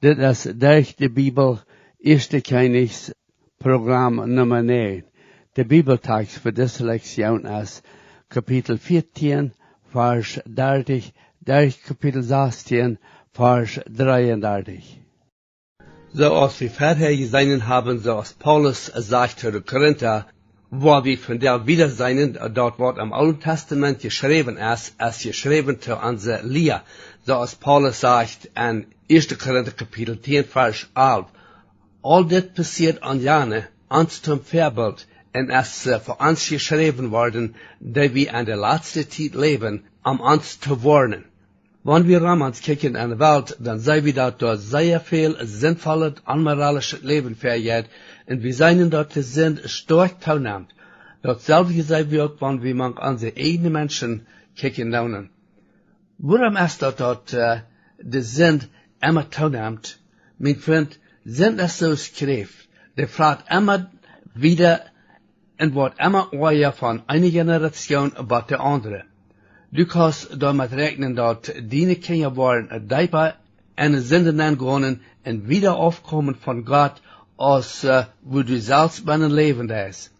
Dit is Derch de Bibel, Eerste Kjennichs, program nummer 9. De Bibeltekst voor deze lektion is Kapital 14, vers 30, Derch Kapital 16, vers 33. Zoals wir vorher gesehen haben, so als Paulus sagt zu den Korinther, wo wir von der wieder sein, dort wird im Alten Testament geschrieben ist, als geschrieben zu unserer Lehr. So als Paulus sagt in 1. Korinther Kapitel 10, Vers 11, all dit passiert an Jane, uns zum Vorbild, und es für uns geschrieben worden, da wir in der letzten Zeit leben, uns zu warnen. Wenn wir uns kicken in der Welt, dann sehen wir, dass dort sehr viel sinnvolles, unmoralisches Leben vergeht, und wir sehen, dass die Sinn stark zunimmt. Dasselbe sehen wir auch, wenn wir manch unsere eigenen Menschen kicken lernen. Warum ist das, dass die Sinn immer zunimmt? Mein Freund, sind es so schrift, der fragt immer wieder und wird immer eher von einer Generation über die andere. Du kannst damit rechnen, dass deine Kinder wollen dabei eine Sünde angehen und wieder aufkommen von Gott, als wo du selbst bei einem Leben ist.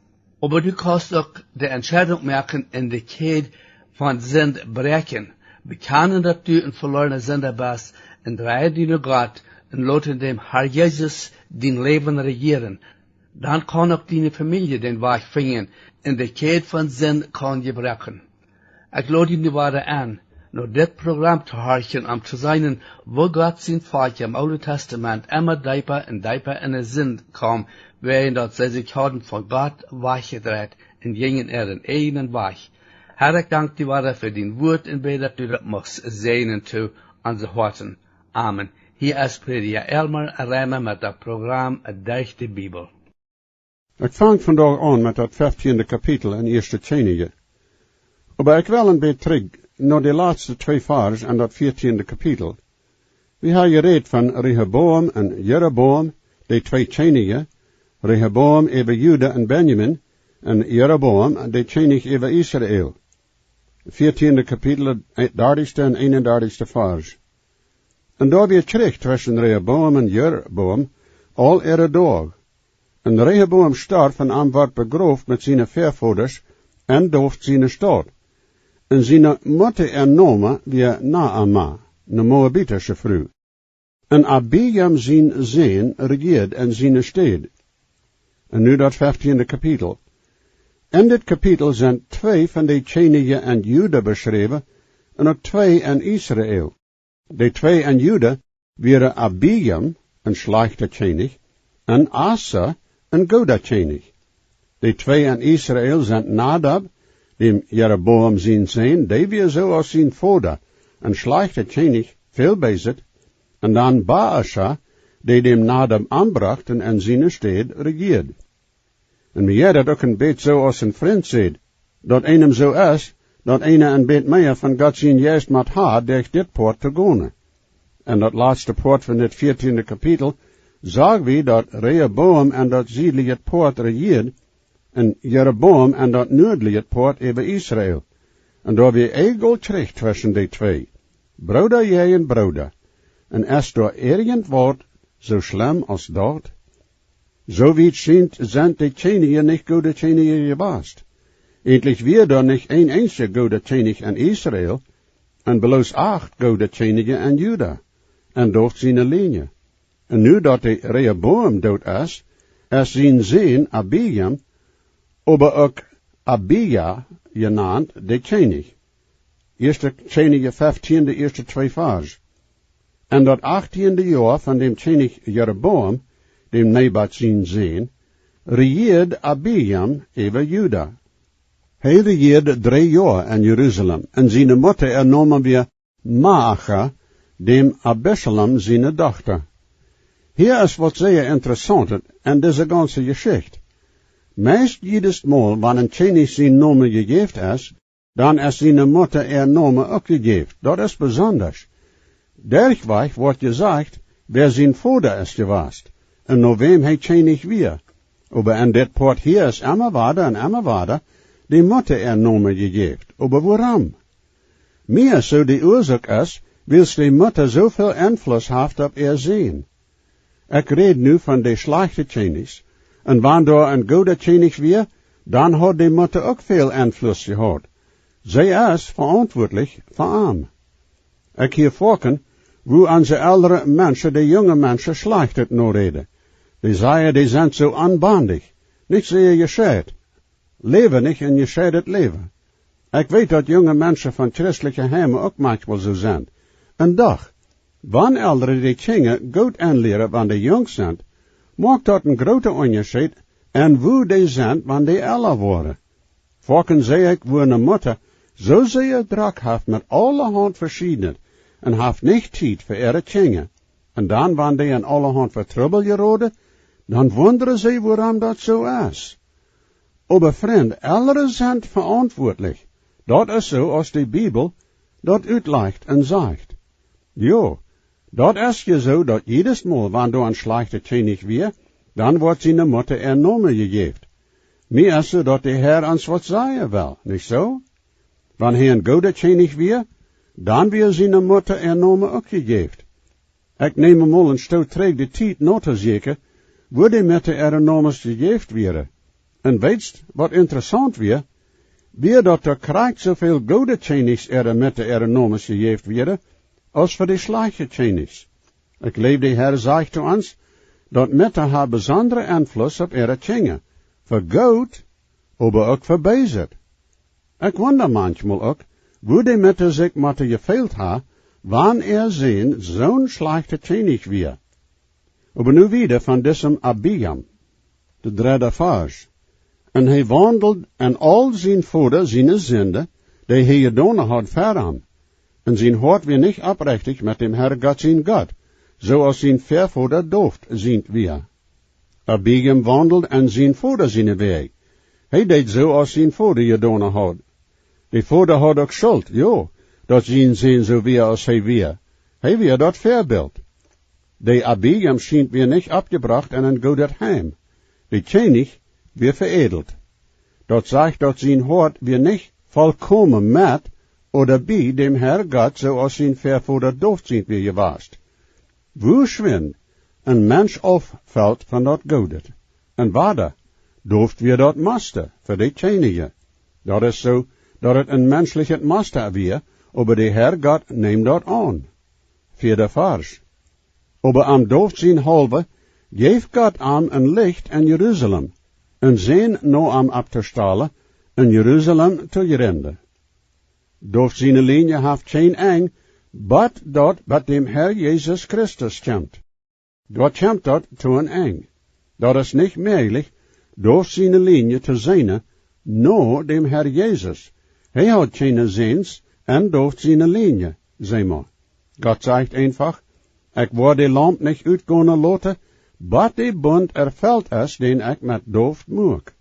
Aber du kannst auch die Entscheidung machen, in die Kette von Sünde brechen, bekennen, dass du ein verlorener Sünder bist, und reihe dich nur Gott, und lassen dem Herr Jesus dein Leben regieren. Dann kann auch deine Familie den Weg finden, und die Kette von Sünde kann gebrechen. Ich lade ihn weiter an, nur das Programm zu horchen, zu sein, wo Gott sein Volk im Alten Testament immer tiefer und tiefer in den Sinn kam, während sie sich hatten von Gott weggedreht und gingen ihren eigenen Weg. Herr, ich danke dir weiter für dein Wort und bete, dass du das machst sehen zu unseren Herzen. Amen. Hier ist Prediger Elmer Reimer mit dem Programm Derch de Bibel. Ik vang vandaag aan met het 15e kapitel in Eerste Kjennichs. Maar ik wil een beetje terug naar de laatste 2 vers en dat 14e kapitel. We hebben gereed van Rehoboam en Jeroboam, de 2 Kjennichs, Rehoboam over Juda en Benjamin, en Jeroboam, de Kjennich over Israël. 14e kapitel, 30ste en 31ste vers. En daar weer terug tussen Rehoboam en Jeroboam, al ihre dag. En Rehoboam starf en werd begroofd met zijn voorvouders en dooft zijn stad. En zijn moeder nomen weer Naama, een Moabitische vrouw. En Abijam zijn zoon regeert in zijn stad. En nu dat 15e kapitel. In dit kapitel zijn 2 van de Kjennichs en Juda beschreven, en ook 2 in Israël. De 2 in Juda waren Abijam, een slechte Kjennich, en Asa, een goede Kjennich. De 2 in Israël zijn Nadab, dem Jeroboam zijn zoon, die weer zoals zijn vader, een slechte Kjennich, veel bezit, en dan Baasha, die dem Nadab aanbrachten en zijn stad regeert. En meer dat ook een beetje zoals een vriend zegt, dat einem zo is, dat een beetje meer van God zijn juist moet had, durch dit poort te gaan. En dat laatste poort van dit 14e kapitel, zagen we dat Rehoboam en dat zuidelijke poort regeert, en Jeroboam en dat noordelijke poort over Israël. En daar weer egel terug tussen die 2. Broeder jij en broeder. En is door irgend wat zo slim als dat? Zo wie het schijnt, zijn die Kjennichs niet goede Kjennichs geweest. Endlich weer dan niet een einzige goede Kjennich in Israël, en bloos 8 goede Kjennichs in Juda, en dooft zijn linie. En nu dat de Rehoboam dood is zijn zoon Abijam, aber ook Abija genaamd de Kjennich. Eerste Kjennichs 15e eerste 2 vers. En dat 18e jaar van dem Kjennich Jeroboam, dem Nebat zijn zoon, regeerde Abijam over Juda. Hij regeerde 3 jaar in Jeruzalem, en zijn moeder nomen we Maacha, dem Absalom zijn dochter. Hier is wat zeer interessant in deze ganze Geschichte. Meest jedes Mal, wanneer een Kjennich zijn naam gegeven is, dan is zijn moeder naam ook gegeven. Dat is bijzonders. Dergweg wordt gezegd, wer zijn vader is geweest, en naar wem hij Kjennich weer. Aber in dit poort hier is immer waarder, die moeder naam gegeven. Aber waarom? Meer zo de oorzaak is, wil die moeder zoveel invloed heeft op zoon. Ik red nu van de slechte Kjennichs. En wanneer een goede Kjennichs weer, dan had die moeder ook veel invloed gehad. Zij is verantwoordelijk voor arm. Ik hier volken, hoe onze oudere mensen de jonge mensen slecht het nou reden. Die zeiden, die zijn zo aanbandig. Niet zeer je scheidt. Leven niet en je scheidt het leven. Ik weet dat jonge mensen van christelijke heimen ook manchmal zo zijn. En doch, wanneer ouderen die dingen goed aanleren wanneer die jong zijn, maakt dat een grote onderscheid en hoe die zijn wanneer die ouder worden. Volken zei ik, hoe een moeder zo zeer druk heeft met allerhand verschiedenen en heeft niet tijd voor ihre dingen. En dan wanneer die in allerhand voor trouble geraden, dan wonderen ze waarom dat zo is. Aber vriend, ouderen zijn verantwoordelijk. Dat is zo als de Bibel dat uitlegt en zegt. Jo, dat is je zo dat jedes Mal, wanneer een slechte Kjennich weer, dan wordt zijn moeder ernomen gegeven. Meer is zo dat de Heer ons wat zeggen wil, niet zo? Wanneer hij een goede Kjennich weer, dan weer zijn moeder ernomen ook gegeven. Ik neem hem al een stoot terug de tijd na te zeker, waar die met de ernomen gegeven werden. En weet wat interessant weer dat er krijgt zoveel goede Kjennichs met de ernomen gegeven werden, als voor de slechte Kjennichs. Ik leef de Heer zegt te ons, dat met haar bijzondere invloed op ihre Kjengen, voor goed, maar ook voor bezit. Ik wonder manchmal ook, hoe die met de zich moeten gefeild ha, wanneer zien zo'n slechte Kjennich weer. Maar nu wieder van diesem Abiam, de derde vers. En hij wandelt en al zijn vader zijn zinde, die hij gedaan had veraan. En zijn hart weer niet oprechtig met dem Herr Gott zijn God, zoals zijn vervader dooft zijnd weer. Abiam wandelt en zijn vader zijn weg. Hij deed zo als zijn vader gedaan had. De vader had ook schuld, ja, dat zijn zin zo weer als hij weer. Hij weer dat voorbeeld. De Abiam schijnt weer niet opgebracht en een goeder heim. De Kjennich weer veredeld. Dat zegt dat zijn hart weer niet volkomen met oder bij dem Herr Gott zoals zijn vervader dooft zijn weer gewaast. Hoe schwind een mens afvalt van dat godet. En waarde dooft weer dat master voor de Kjennige. Dat is zo dat het een menselijk master weer, aber de Herr Gott neemt dat aan. Vierde vers. Aber am dooft zijn halve, geeft God aan een licht in Jeruzalem, en zijn no am ab te stalen, in Jeruzalem te gerenden. Dooft zijn linie heeft geen eng, but dat wat dem Herr Jezus Christus komt. Dat komt dat te een eng. Dat is niet mogelijk, dooft zijn linie te zijn, no dem Herr Jezus. Hij had geen zins en dooft zijn linie, zeg maar. God zegt einfach, ik word de lamp niet uitgaan laten, but de bund erveld is, den ik met dooft moek.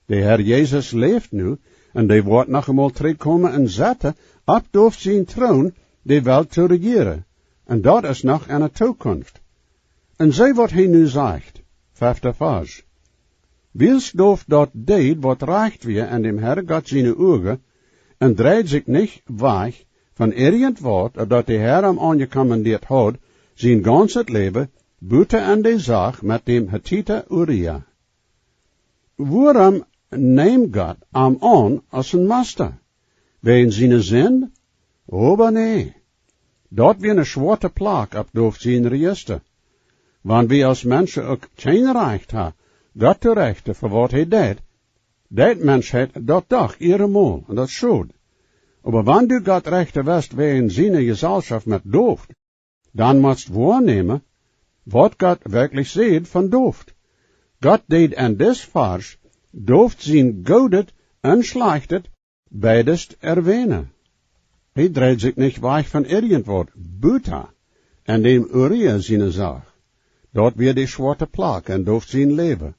De Herr Jezus leeft nu, en die wordt nog eenmaal terugkomen en zetten, op dooft zijn troon, de welt te regeren. En dat is nog in de toekomst. En zie wat hij nu zegt, vijfde vers. Wils dooft dat deed wat recht weer in dem Herr Gott zijn ogen, en draait zich niet weg van irgendwat dat de Herr hem aangekommandeerd had, zijn ganse leven, buiten aan de zaak met dem Hittiter Uria. Waarom neemt God hem aan als een master? Wegen zijn zin? Aber nee. Dat weer een zwarte plaag op dooft zijn register. Want we als mensen ook geen recht hebben, God te rechten voor wat hij deed. Dat mens heeft dat toch eenmaal, en dat is schuld. Maar wanneer du God rechter west wegen zijn gezelschap met dooft, dan moest waarnemen wat God werkelijk zegt van dooft. God deed in des vers dooft zijn godet en slechtet beidest erwähnen. Hij draait zich niet weg van irgendwat, buta, en dem Uria zijn zaak. Dat weer de zwarte plaag en dooft zijn leven.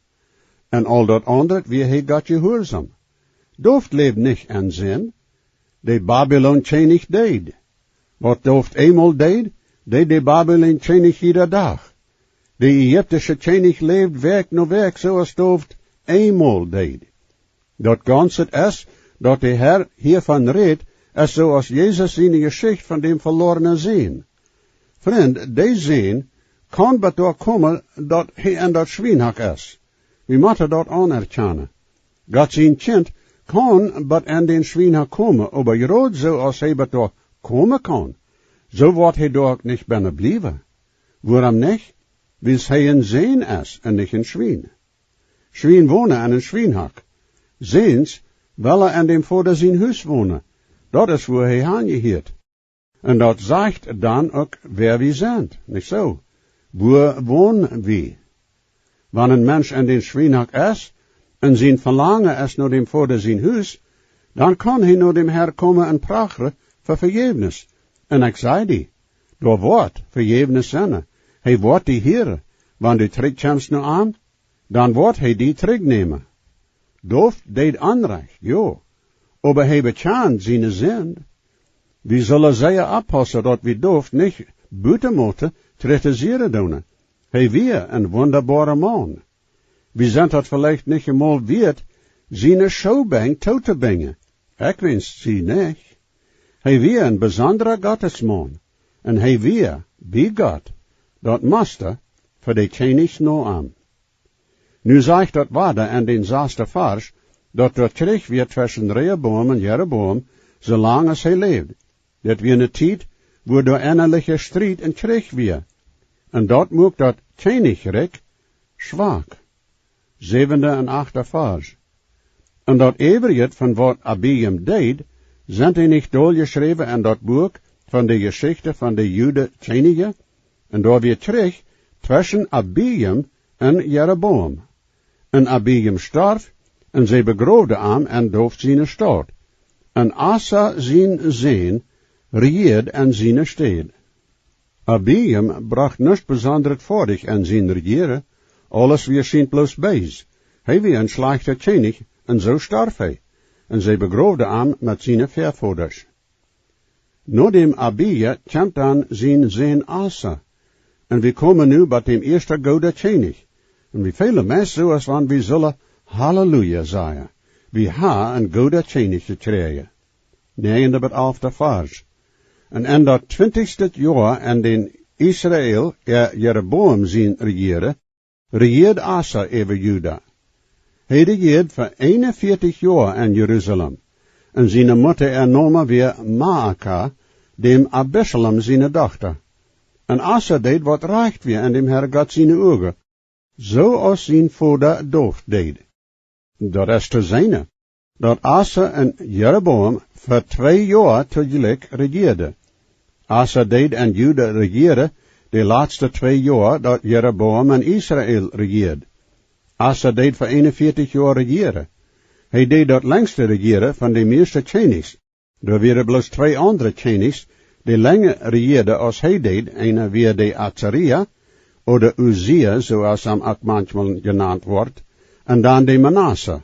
En al dat andere weer hij God gehoorzaam. Dooft leeft niet in zin. De Babylon Kjennichs deed. Wat dooft eenmaal deed de Babylon Kjennichs ieder dag. De Egyptische Kjennichs leeft werk no werk zoals dooft eenmaal deed. Dat ganse is, dat de Herr hiervan redt, is zoals Jezus zijn geschicht van dem verlorene zeen. Vriend, die zeen, kan bet door komen dat hij en dat Schweinhak is. We moeten dat anerkennen. God zijn kind kan bet en den Schweinhak komen, aber groot zo als hij bet door komen kan, zo wordt hij door niet binnen blijven. Waarom niet? Wils hij een zeen is en niet een Schwein. Schwein wonen aan een Schweinhak. Zeens wil hij aan dem vader zijn huis wonen. Dat is waar hij aangeheert. En dat zegt dan ook waar we zijn, niet zo? Waar wonen we? Wanneer een mens aan den Schweinhak is, en zijn verlangen is naar dem vader zijn huis, dan kan hij naar dem Herr komen en praten voor vergevenis. En ik zei die, door wordt vergevenis zijn. Hij wordt die Heer. Wanneer du terugkomt naar aan, dan wordt hij die terugnemen. Doof deed aanrecht, jo. Aber hij bekend zijn zin. We zullen zeer oppassen dat we doof niet buiten moeten kritiseren doen. Hij weer een wonderbare man. We zijn dat vielleicht niet eenmaal weet, zijn showbank toe te brengen. Ik wens sie niet. Hij weer een bijzondere gottesman. En hij weer, bij God, dat master voor de Kjennichs nou aan. Nu zegt dat waarde en den 6e vers, dat er terug weer tussen Rehoboam en Jeroboam, zolang als hij leeft. Dat weer een tijd, waar door innerlijke strijd en kreeg weer. En dat maakt dat Kjennichrik zwak. 7e en 8e vers. En dat evenheid van wat Abiam deed, zijn hij niet doorgeschreven in dat boek van de geschichte van de Jude Kjennichen, en daar weer terug tussen Abiam en Jeroboam. En Abiam starf, en zij begroofde hem en dooft zijn stad. En Asa zijn zeen regeerde en zijn stad. Abiam bracht niets bijzonders voor zich en zijn regeren, alles weer zijn plus bijz. Hij weer een slechte Kjennich, en zo starf hij. En zij begroofde hem met zijn vervoerders. Nadem Abia komt dan zijn zeen Asa. En we komen nu bij dem eerste goede Kjennich. En we velen mensen zoals van we zullen halleluja zeggen. We ha een goede Kjennich gekregen. 9e bet 11e vers. En in dat 20ste jaar en den Israël Jeroboam zijn regeerde Asa over Juda. Hij regeerde voor 41 jaar in Jeruzalem. En zijn moeder nomen weer Maaka, dem Absalom zijn dochter. En Asa deed wat recht weer en dem Herr God zijn ogen, zoals zijn vader doof deed. Dat is te zijne, dat Asa en Jeroboam voor 2 jaar tegelijk regeerde. Asa deed en Juda regeerde de laatste 2 jaar dat Jeroboam en Israël regeerde. Asa deed voor 41 jaar regeren. Hij deed dat langste regeren van de meeste Kjennichs. Er waren bloos 2 andere Kjennichs die langer regeerden als hij deed. Een weer de Azaria, of de Uzia, zoals hem ook manchmal genaamd wordt, en dan de Manasse.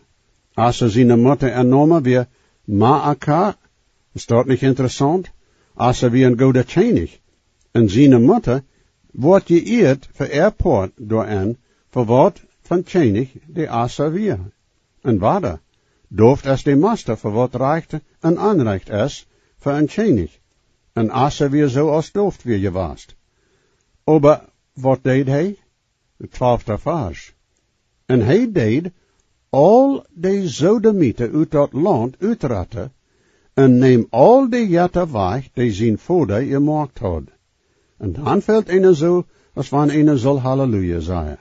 Asa zijn moeder en nomen weer Maaka, is dat niet interessant? Asa weer een goede Kjennich. En zijn moeder wordt geëerd vereerd door een, voor wat van Kjennich de Asa weer. En waarde, dooft als de master voor wat recht en aanrecht is voor een Kjennich. En Asa weer zo als dooft weer gewaast. Aber wat deed hij? De 12e vers. En hij deed al de Sodomieten uit dat land uitratten, en neem al de jatten weg die zijn vader gemaakt had. En dan valt een zo, als wanneer een zal halleluja zeggen.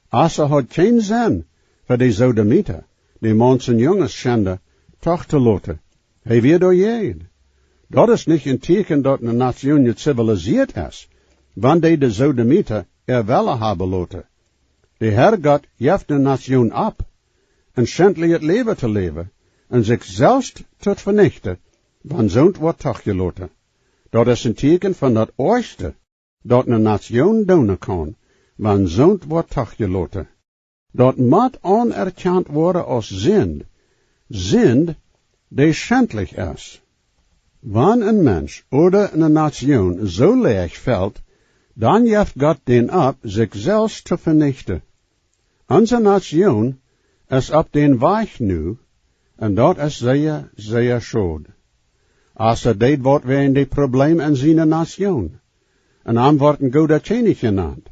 Asa had geen zin voor de Sodomieten, die mensen jongens schende, toch te laten. Hij weer door je. Dat is niet een teken dat een nation geciviliseerd is, wanneer de Sodomieten wel hebben laten. De Herr God geeft de nation op, en schändelijk het leven te leven, en zichzelf tot vernichten, want zo'n wordt toch gelaten. Dat is een teken van dat ooiste, dat een nation doen kan, want zo'n wordt toch gelaten. Dat moet anerkend worden als zind die schändelijk is. Wanneer een mens of een nation zo leeg valt, dan geeft God den op zichzelf te vernichten. Onze nation is op den weg nu, en dat is zeer, zeer schade. Asa deed wat weer in de probleem in zijn nation. en am wordt een goede Kjennichs genannt.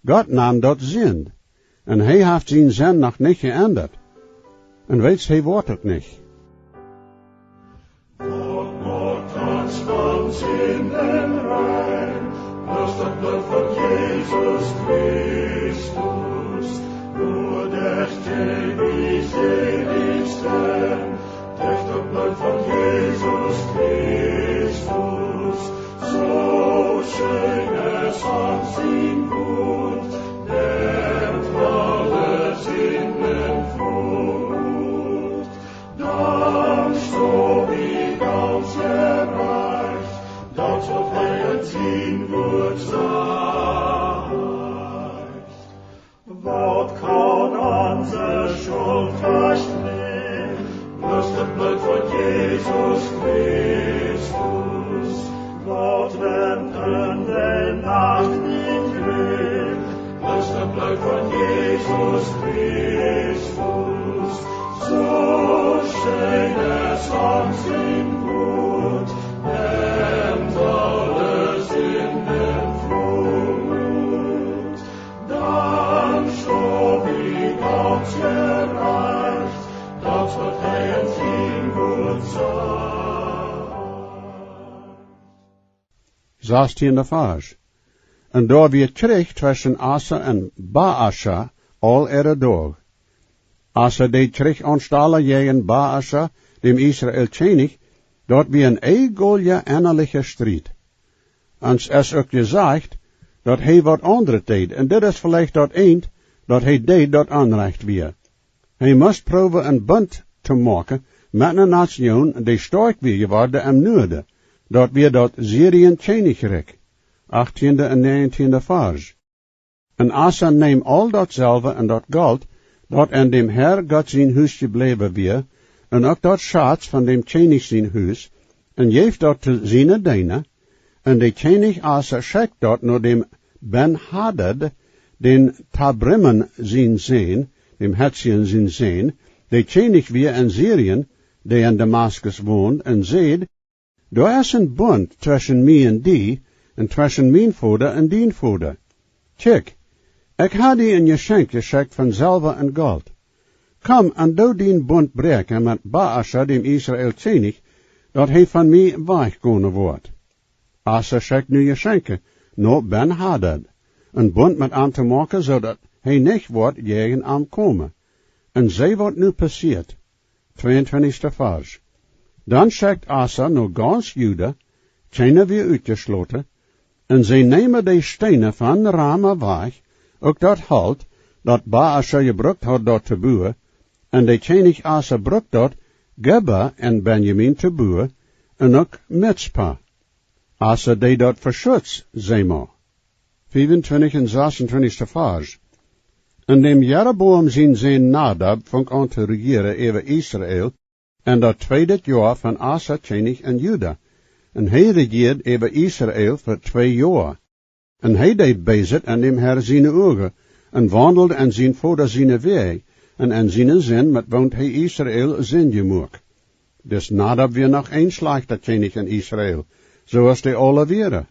God nam dat zin, en hij heeft zijn zin nog niet geändert. En weet hij wordt het niet. Van zinnen rein, durch das Blut von Jesus Christus, nur der ewig seligsten, durch das Blut von Jesus Christus, so schön es ansehen gut, nimmt alle Sinnen Flut, dann so wie ganz erreicht, dat wat hij het zien wordt zegt. Wat kan onze schuld verstehen, bloß het bloed van Jesus Christus. Wat wenden de nacht niet weg, bloß het bloed van Jesus Christus. So schön es ansehen gut, nimmt alles in den Flut. Dann so wie Gott gereicht, dat wat hij het zien goed zegt. 16e vers. En daar weer terug tussen Asa en Baasha al dag. Asa deed terug aanstallen tegen Baasha, dem Israël Kjennichs, dat wie een egolje innerlijke strijd. En es ook gezegd, dat hij wat andere deed, en dit is vielleicht dat eind, dat hij deed dat aanrecht weer. Hij moest proeven een bund te maken met een nation die sterk weer geworden en noorden, dat weer dat Syrië Kjennichs, 18e en 19e vers. En Asa neemt al datzelfde en dat geld, dat in dem Herr God zijn huis gebleven weer, en ook dat schatz van dem Kjennichs zijn huis, en geeft dat te zijn dijnen, en de Kjennichs Asa schickt dat naar dem Ben-Hadad, den Tabrimmen zijn zeen, dem Hetzien zijn zeen, de Kjennichs weer in Syrië, die in Damascus woont, en zeid, daar is een bund tussen mij en die, en tussen mijn vader en dien vader. Kijk, ik had die een geschenk geschikt van zilver en goud. Kom en doe dien bund breken met Baasha, dem Israël Kjennichs, dat hij van mij weggekomen wordt. Asa schikt nu geschenken, naar Ben-Hadad, een bund met aan te maken, zodat hij niet wordt tegen aan komen. En zij wordt nu passiert. 22e vers. Dan schikt Asa naar gans Juda, keiner weer uitgesloten, en zij nemen de stenen van Rama weg, ook dat halt, dat Baasha gebruikt had dat te boeren, en de Kjennichs Asa brukt dat Geba en Benjamin te boeren, en ook Mitzpah. Asa deed dat voor schutz, zei maar. 25 en 26 vers. En dem Jeroboam zijn Nadab vond aan te regeren over Israël, en dat tweede jaar van Asa, Kjennichs en Juda. En hij regeerde over Israël voor 2 jaar. En hij deed bezit aan dem Herr zijn ogen, en wandelde en zijn vader zijn weg, en in zijn zin met woont hij Israël zin gemaakt. Dus Nadab weer nog een slechter Kjennichs in Israël, zoals de alle weren.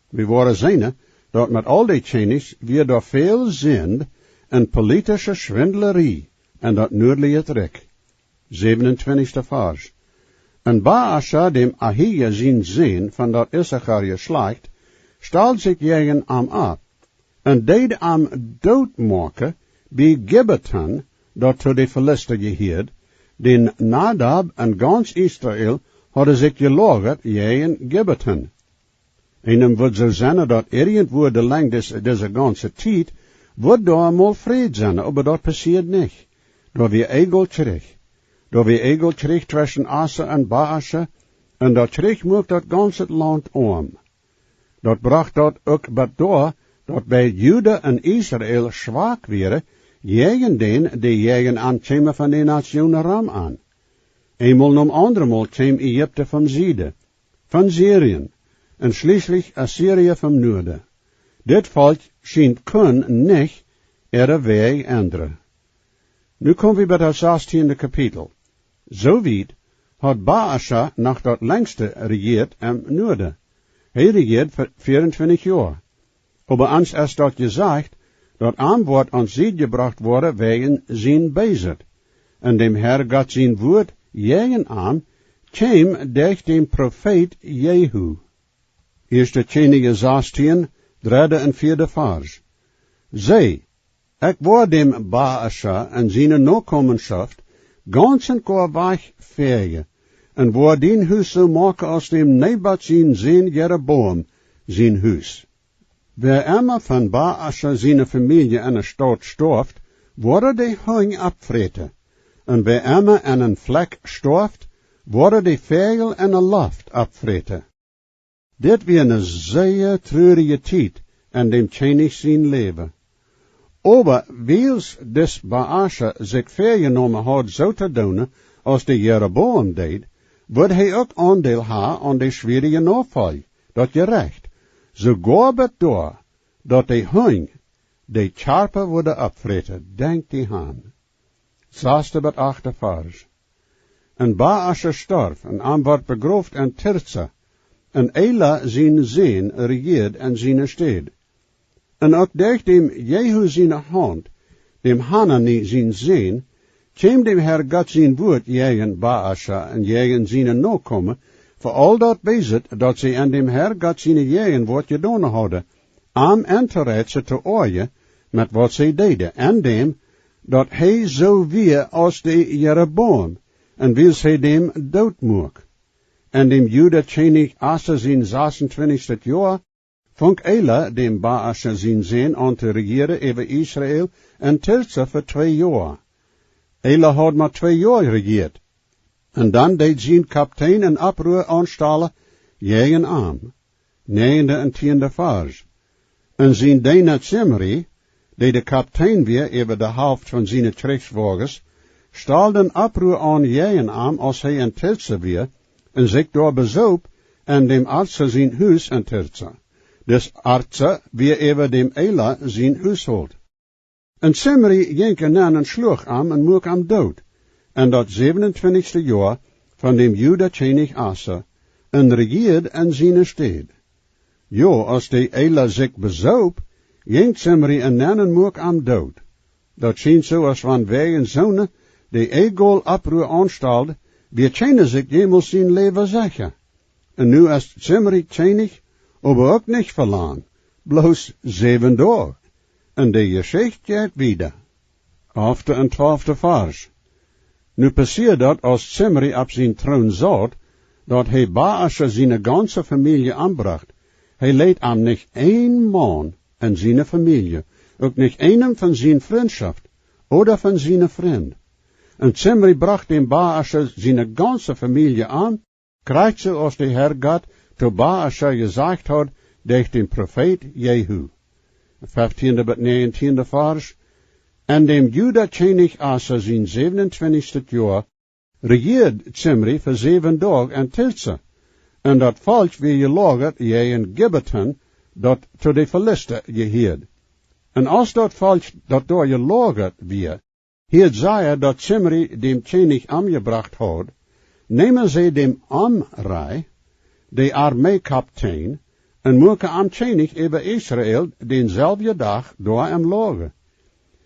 We waren zinnen, dat met al die Kjennichs weer door veel zin en politische schwindelerie, en dat noordelijke trek. 27e vers. En Baasha, dem Ahija zijn zin van dat Issachar geslacht, stal zich tegen am af, en deed am doodmaken bij Gibbethon, dat to de Philister geheerd, den Nadab en gans Israël hadden zich gelagerd tegen Gibbethon. En hem wordt zo zijn dat irgendwo de lang deze ganze tijd, wordt daar mal vrede zijn, maar dat passiert niet. Daar weer egel terug. Daar weer egel terug tussen Asa en Baasha, en dat terug moet dat ganse land om. Dat bracht dat ook door, dat bij Juda en Israël zwak waren, tegen den die tegen aankomen van de nationen Ram aan. Eenmaal nom andermaal kwam Egypte van Zuiden, van Syrië, en schließlich Assyrië van Noorden. Dit volk schijnt kun niet ihre weg ändern. Nu komen we bij het 16e kapitel. Zo wiet had Baasha nog dat langste regeerd in Noorden. Hij regeert voor 24 jaar. Aber ans es dort gesagt, dat am wordt ons ziet gebracht worden wegen zijn bezit. En dem Herr Gott zijn woord, jegen am, kwam durch dem Prophet Jehu. Eerste Kjennichs 16, 3 en 4 vers. Zij, ik word dem Baasha en zijn nakommenschaft, ganz en kor weg verge, en word den huis zo maken als dem Nebat zijn zin Jeroboam, zijn huis. Wer immer van Baasha zijn familie in een stad storft, worden de hung abvreten. En wer immer in een vlek storft, worden de vegel in een loft abvreten. Dit weer een zeer treurige tijd in dem Kjennichs zijn leven. Aber wils des Baasha zich vergenomen had zo te doen als de Jeroboam deed, wordt hij ook aandeel ha aan de schwierige navolg, dat je recht. Zo gaat het door, dat de hung, de charpen worden abvreten, denk die aan. 6 tot 8 vers. En Baasha starf, en am wordt begroofd in Tirza, en Ela zijn zin regeert in zijn stad. En ook durch dem Jehu zijn hand, dem Hanani zijn zin, kwam dem Herr Gott zijn woord jegen Baasha en jegen zijn nakomen, voor al dat bezit dat zij aan dem Herr Gott zijn jegen woord gedaan hadden, am enterecht te oorje met wat zij deden, en dem, dat hij zo weer als de Jeroboam, en wil zij dem doodmoek. En dem Juda Kjennichs Asa zijn 26 jaar, vong Ela dem Baasha zijn zin aan te regeren over Israël en Tirza voor 2 jaar. Ela had maar 2 jaar regeerd. En dan deed zijn kapitein een oproer aanstellen, jegen am. 9 en 10 vers. En zijn dienaar Zimri, die de kapitein weer over de helft van zijn krijgswagens, stelde een oproer aan jegen am als hij in Tirza weer, en zich door bezoop en dem artsen zijn huis in Tirza. Dus artsen weer over dem Ela zijn huishold. En Zimri jenke na en sloeg am en moek am dood. En dat 27e jaar van dem Juda Kjennichs Asa, en regeerde in zijn stad. Jo, als de Ela zich bezoop, jenk Zimri en na en moek am dood. Dat schijnt zo als van wij en zonen, de egol oproer aanstelde, wie Kjennichs zich jemals zijn leven zeggen. En nu is Zimri Kjennichs, aber ook niet verlang, bloos 7 dagen. En de geschichte gaat wieder. 8 en 12 vers. Nu passiert dat als Zimri op zijn troon zat, dat hij Baasha zijn ganze familie aanbracht. Hij leed aan niet 1 man en zijn familie, ook niet een van zijn vriendschaft, oder van zijn vriend. En Zimri bracht dem Baasha zijn ganze familie aan, krijgt ze als de Herr Gott to Baasha gezegd had, durch den Prophet Jehu. 15 tot 19 vers. En dem Juda Kjennichs Asa zijn 27 jaar, regeerde Zimri voor 7 dagen in Tirza. En dat volk weer gelagerd in Gibeton, dat to de Philisten geheerd. En als dat volk dat door gelagerd weer, hier zei dat Zimri dem Kjennichs aangebracht had, nemen zij dem Amrei, de armeekapitein, en moeken am Kjennichs over Israël denzelfde dag door hem lagen.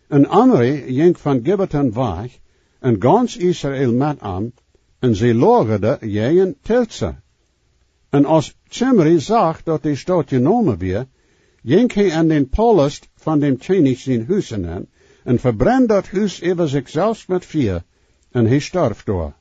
En Amri ging van Gibeton weg, en gans Israël met hem, en zij lagerde tegen Tirza. En als Zimri zag dat de stad genomen werd, ging hij aan den palast van dem Kjennichs zijn huizen aan, en verbrand dat huis over zichzelf met vuur, en hij starf door.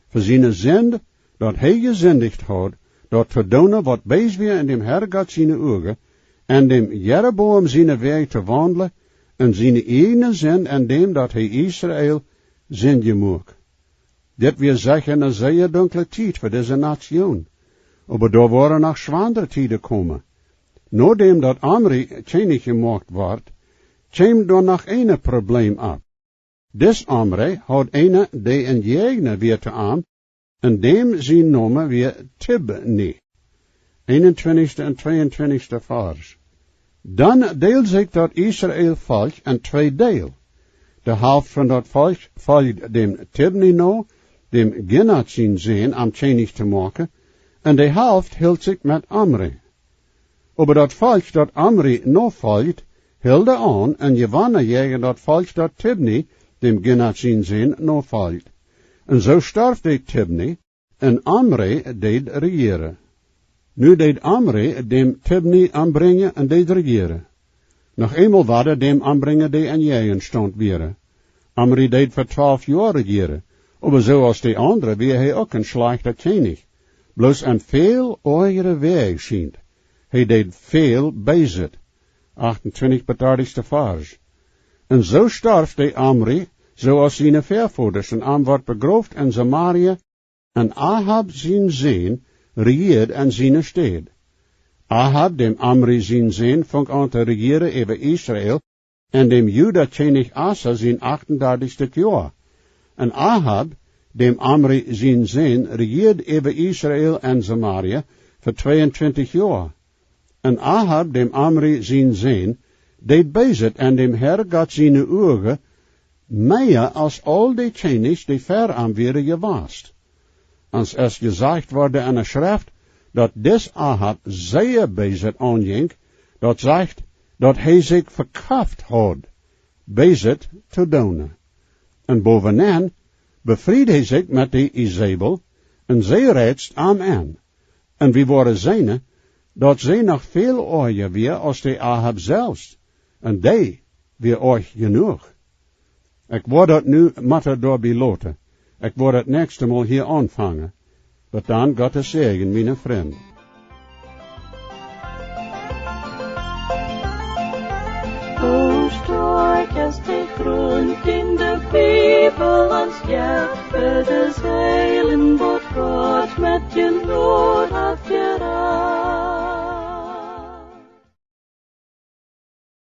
Voor zijn zend, dat hij gezindigd had, dat te doen wat beis weer in dem Herr Gott zijn ogen, en dem Jeroboam zijn weg te wandelen, en zijn eigen zin en dem dat hij Israël zindje moek. Dit wil zeggen een zeer donkere tijd voor deze nation. Maar daar worden nog zwaardere tijden komen. Nadat dat Amri Kjennichs gemaakt wordt, kwam er nog een probleem op. Des Amri had een die een jeger weer te aan, en dem zijn naam weer Tibni. 21 en 22 vers. Dan deelt zich dat Israël volk in 2 deel. De helft van dat volk volgt dem Tibni na, dem Ginat zijn zin am Kjennichs te maken, en de helft hield zich met Amri. Aber dat volk dat Amri nog volgt, hielde aan en gewanne jegen dat volk dat Tibni, dem Ginat zijn zin, nog volgt. En zo starf deed Tibni, en Amri deed regeren. Nu deed Amri dem Tibni aanbrengen en deed regeren. Nog eenmaal waarde dem aanbrengen die en jegen stond weer. Amri deed voor 12 jaar regeren, maar zoals de andere weer hij ook een slechte Kjennichs, bloos een veel oegere weg schijnt. Hij deed veel bezit. 28 betardigste vers. En zo starf de Amri, zoals zijn vervoerders, en Am wordt begroofd in Samaria, en Ahab zijn zin regeert en zijn stad. Ahab, dem Amri zijn zin, vong aan te regeren over Israël, en dem Juda Kjennichs Asa zijn 38ste jaar. En Ahab, dem Amri zijn zin, regeert over Israël en Samaria voor 22 jaar. En Ahab, dem Amri zijn zin, deed bezit en dem Herr gat zijn ogen, meer als al die Kjennichs die ver aan werden gewaast. Als es gezegd worden in de schrift, dat des Ahab zeer bezit aanging, dat zegt, dat hij zich verkaft had, bezit te doen. En bovenaan bevried hij zich met die Izebel, en zij reedst aan aan. En wie worden zijne, dat zij nog veel ooier weer als de Ahab zelfs, en die weer ooit genoeg. Ik word dat nu matter door beloten. Ik word het nächste mal hier aanvangen. But dan Gottes zegen, mijn vriend. Hoe sterk is de grond in de Bibel, als je de zeilen wordt God met je nood.